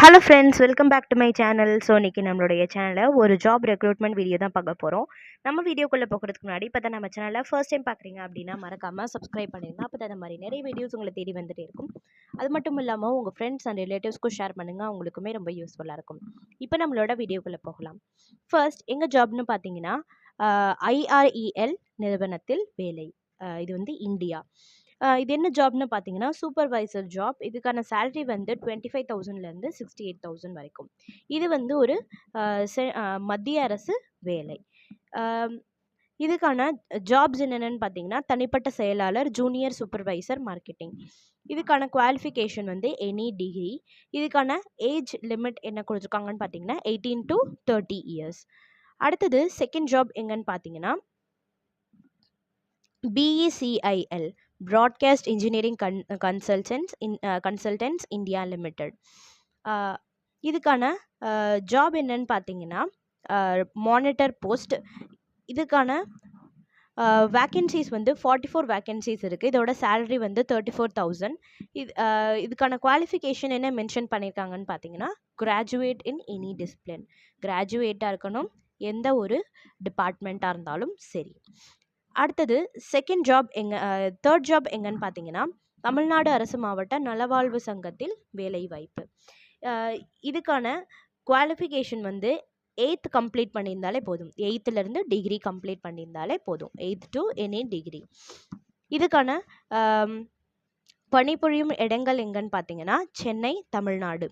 Hello friends, welcome back to my channel. So இன்றைக்கி நம்மளுடைய சேனலில் ஒரு ஜாப் ரெக்ரூட்மெண்ட் வீடியோ தான் பார்க்க போகிறோம். நம்ம வீடியோக்குள்ளே போகிறதுக்கு முன்னாடி இப்போ தான் நம்ம சேனலில் ஃபர்ஸ்ட் டைம் பார்க்குறீங்க அப்படின்னா மறக்காமல் சப்ஸ்கிரைப் பண்ணிடுங்க. அப்போ தான் அந்த மாதிரி நிறைய வீடியோஸ் உங்களை தேடி வந்துட்டே இருக்கும். அது மட்டும் இல்லாமல் உங்கள் ஃப்ரெண்ட்ஸ் அண்ட் ரிலேட்டிவ்ஸ்க்கும் ஷேர் பண்ணுங்கள், அவங்களுக்குமே ரொம்ப யூஸ்ஃபுல்லாக இருக்கும். இப்போ நம்மளோட வீடியோக்குள்ளே போகலாம். ஃபர்ஸ்ட் எங்கள் ஜாப்னு பார்த்தீங்கன்னா IREL நிறுவனத்தில் வேலை. இது வந்து இந்தியா. இது என்ன ஜாப்னு பார்த்தீங்கன்னா சூப்பர்வைசர் ஜாப். இதுக்கான சேலரி வந்து 25,000லேருந்து 68,000 வரைக்கும். இது வந்து ஒரு மத்திய அரசு வேலை. இதுக்கான ஜாப்ஸ் என்னென்னு பார்த்தீங்கன்னா தனிப்பட்ட செயலாளர், ஜூனியர் சூப்பர்வைசர், மார்க்கெட்டிங். இதுக்கான குவாலிஃபிகேஷன் வந்து எனி டிகிரி. இதுக்கான ஏஜ் லிமிட் என்ன கொடுத்துருக்காங்கன்னு பார்த்தீங்கன்னா 18 to 30 years. அடுத்தது செகண்ட் ஜாப் எங்கன்னு பார்த்தீங்கன்னா BECIL broadcast engineering consultants India limited. இதுக்கான ஜாப் என்னன்னு பார்த்தீங்கன்னா மானிட்டர் போஸ்ட். இதுக்கான வேக்கன்சிஸ் வந்து 44 வேக்கன்சிஸ் இருக்குது. இதோட சேலரி வந்து 34,000. இதுக்கான குவாலிஃபிகேஷன் என்ன மென்ஷன் பண்ணியிருக்காங்கன்னு பார்த்தீங்கன்னா கிராஜுவேட் இன் எனி டிசிப்ளின். கிராஜுவேட்டாக இருக்கணும், எந்த ஒரு டிபார்ட்மெண்ட்டாக இருந்தாலும் சரி. அடுத்தது செகண்ட் ஜாப் தேர்ட் ஜாப் எங்கன்னு பார்த்தீங்கன்னா தமிழ்நாடு அரசு மாவட்ட நலவாழ்வு சங்கத்தில் வேலை வாய்ப்பு. இதுக்கான குவாலிஃபிகேஷன் வந்து 8th கம்ப்ளீட் பண்ணியிருந்தாலே போதும். 8th டிகிரி கம்ப்ளீட் பண்ணியிருந்தாலே போதும். 8th to any degree. இதுக்கான பணிபுரியும் இடங்கள் எங்கன்னு பார்த்தீங்கன்னா சென்னை, தமிழ்நாடு.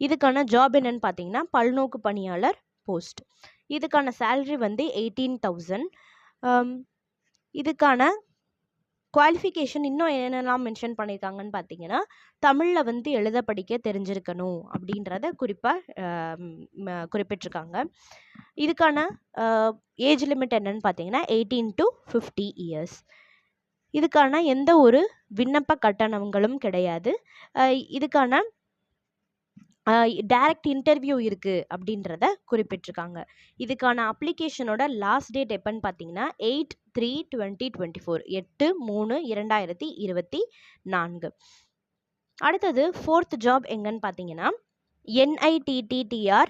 இதுக்கான ஜாப் என்னன்னு பார்த்தீங்கன்னா பல்நோக்கு பணியாளர் போஸ்ட். இதுக்கான சேலரி வந்து 18,000. இதுக்கான குவாலிஃபிகேஷன் இன்னும் என்னென்னலாம் மென்ஷன் பண்ணியிருக்காங்கன்னு பார்த்தீங்கன்னா தமிழில் வந்து எழுத படிக்க தெரிஞ்சிருக்கணும் அப்படின்றத குறிப்பிட்டிருக்காங்க. இதுக்கான ஏஜ் லிமிட் என்னன்னு பார்த்தீங்கன்னா 18 to 50 years. இதுக்கான எந்த ஒரு விண்ணப்ப கட்டணங்களும் கிடையாது. இதுக்கான டைரக்ட் இன்டர்வியூ இருக்குது அப்படின்றத குறிப்பிட்டிருக்காங்க. இதுக்கான அப்ளிகேஷனோட லாஸ்ட் டேட் எப்போன்னு பார்த்தீங்கன்னா 8/3/2024. 8/3/2024. அடுத்தது ஃபோர்த் ஜாப் எங்கன்னு பார்த்தீங்கன்னா NITTTR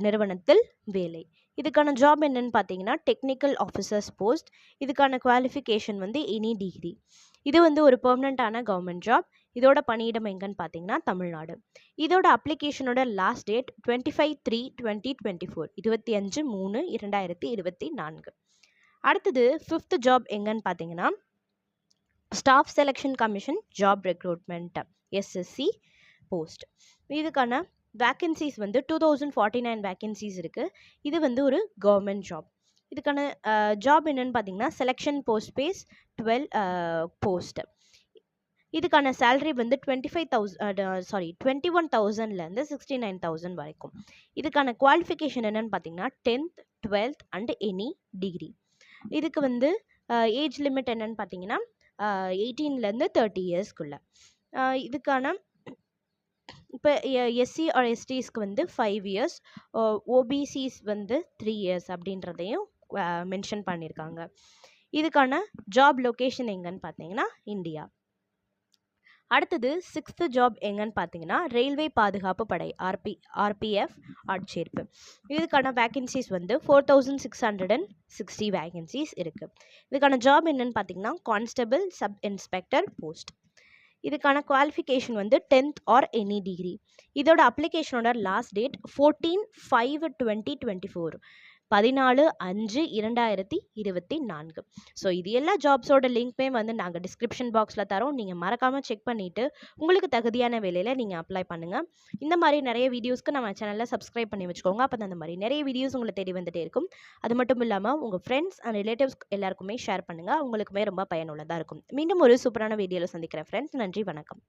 நிறுவனத்தில் வேலை. இதுக்கான ஜாப் என்னன்னு பார்த்தீங்கன்னா டெக்னிக்கல் ஆஃபீஸர்ஸ் போஸ்ட். இதுக்கான குவாலிஃபிகேஷன் வந்து எனி டிகிரி. இது வந்து ஒரு பெர்மனண்ட்டான கவர்மெண்ட் ஜாப். இதோட பணியிடம் எங்கன்னு பார்த்தீங்கன்னா தமிழ்நாடு. இதோட அப்ளிகேஷனோட லாஸ்ட் டேட் 25/3/2024. 25/3/2024. அடுத்தது ஃபிஃப்த் ஜாப் எங்கன்னு பார்த்தீங்கன்னா staff selection commission job recruitment SSC post. இதுக்கான வேக்கன்சிஸ் வந்து 2049 வேக்கன்சிஸ் இருக்குது. இது வந்து ஒரு கவர்மெண்ட் ஜாப். இதுக்கான ஜாப் என்னன்னு பார்த்தீங்கன்னா செலெக்ஷன் போஸ்ட் பேஸ் 12 போஸ்ட். இதுக்கான சேலரி வந்து 21,000லேருந்து 69,000 வரைக்கும். இதுக்கான குவாலிஃபிகேஷன் என்னன்னு பார்த்தீங்கன்னா 10th, 12th and any degree. இதுக்கு வந்து ஏஜ் லிமிட் என்னன்னு பார்த்தீங்கன்னா 18லேருந்து 30 இயர்ஸ்க்குள்ள. இதுக்கான இப்போ SC or STஸ்க்கு வந்து 5 years, OBCs வந்து 3 years அப்படின்றதையும் மென்ஷன் பண்ணியிருக்காங்க. இதுக்கான ஜாப் லொக்கேஷன் எங்கன்னு பார்த்தீங்கன்னா இந்தியா. அடுத்தது சிக்ஸ்த்து ஜாப் எங்கன்னு பார்த்தீங்கன்னா ரயில்வே பாதுகாப்பு படை RPF ஆட்சேர்ப்பு. இதுக்கான வேக்கன்சிஸ் வந்து 4,660 வேக்கன்சிஸ் இருக்குது. இதுக்கான ஜாப் என்னன்னு பார்த்தீங்கன்னா கான்ஸ்டபிள் சப் இன்ஸ்பெக்டர் போஸ்ட். இதுக்கான குவாலிஃபிகேஷன் வந்து 10th or எனி டிகிரி. இதோட அப்ளிகேஷனோட லாஸ்ட் டேட் 14/5/2024. 14/5/2024. ஸோ இது எல்லா ஜாப்ஸோட லிங்க்மே வந்து நாங்கள் டிஸ்கிரிப்ஷன் பாக்ஸில் தரோம். நீங்கள் மறக்காமல் செக் பண்ணிவிட்டு உங்களுக்கு தகுதியான வேலையில் நீங்கள் அப்ளை பண்ணுங்கள். இந்த மாதிரி நிறைய வீடியோஸ்க்கு நம்ம சேனலில் சப்ஸ்கிரைப் பண்ணி வச்சுக்கோங்க. அப்போ அந்த மாதிரி நிறைய வீடியோஸ் உங்களை தேடி வந்துகிட்டே இருக்கும். அது மட்டும் இல்லாமல் உங்கள் ஃப்ரெண்ட்ஸ் அண்ட் ரிலேட்டிவ்ஸ் எல்லாருக்குமே ஷேர் பண்ணுங்கள். உங்களுக்குமே ரொம்ப பயனுள்ளதாக இருக்கும். மீண்டும் ஒரு சூப்பரான வீடியோவில் சந்திக்கிறேன் ஃப்ரெண்ட்ஸ். நன்றி, வணக்கம்.